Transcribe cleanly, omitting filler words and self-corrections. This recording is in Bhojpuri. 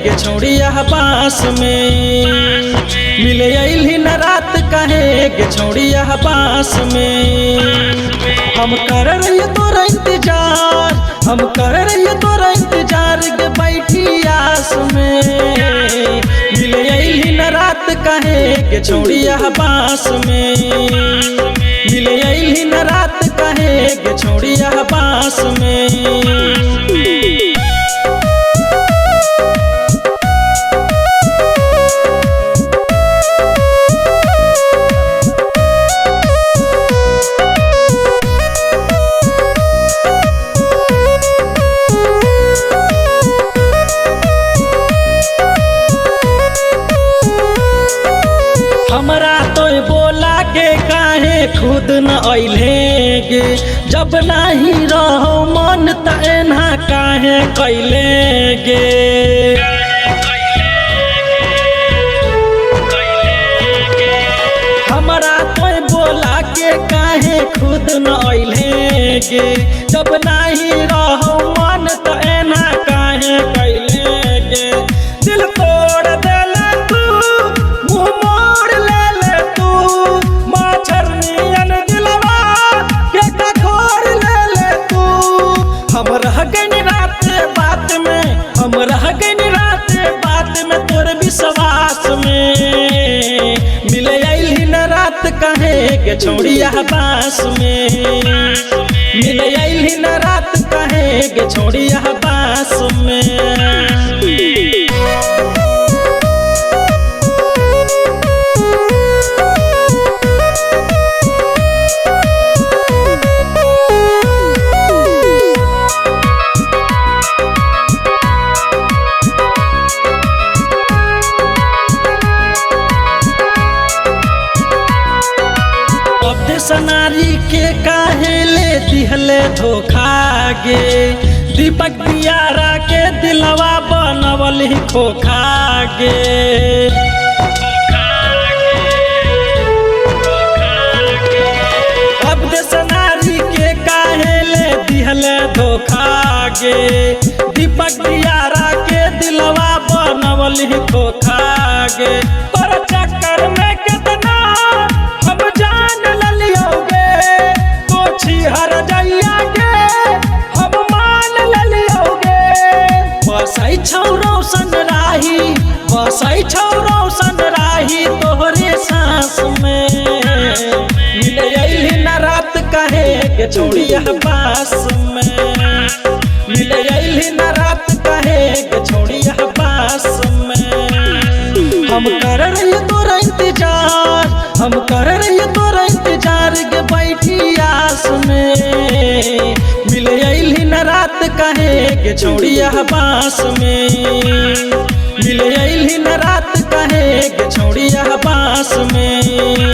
गे छोड़िया बास में। मिले अइली न रात कहे गे छोड़िया बास में। हम कर रही तोरा इंतजार, हम कर रही तोरा इंतजार गे बैठी आस में। मिले अइली न रात कहे गे छोड़िया बास में। मिले अइली न रात कहे गे छोड़िया बास में। हमरा तो बोला के काहे खुद न अइले गे। जब नाही रहो मन त एना काहे कैले गे। हमरा तो बोला के काहे खुद न अइले गे। जब नाही रहो मन त एना काहे कैले गे। दिल तोड़ देले तू, मुँह मोड़ ले तू, माछरनियन दिलवा के कठोर ले तू। हम रह गइनी रात बात में, हम रह गइनी रात बात में तोर विश्वास में। मिले अइली न रात कहे गे छोड़िया बास में। मिले अइली न रात कहे गे छोड़िया बास में। सनारी के काहे ले दिहले धोखा गे। दीपक दियारा के दिलवा बनवल ही खोखा गे। अब सनारी के काहे ले दिहले धोखा गे। दीपक दियारा के दिलवा बनवल ही खोखा गे। पर चक्कर में कितना हम जान ललियोगे, कोछी हर जइया के हम मान ललियोगे। बसै छौ रोशन राही, बसै छौ रोशन राही तोहरे सांस में। मिले अइली न रात कहे गे छोड़िया बास में। मिले अइली न रात कहे गे छोड़िया बास में। हम कर रही तोरा इंतजार, हम कर रही तोरा इंतजार गे बैठी आस में। मिले अइली न रात कहे गे छोड़िया बास में। मिले अइली न रात कहे गे छोड़िया बास में।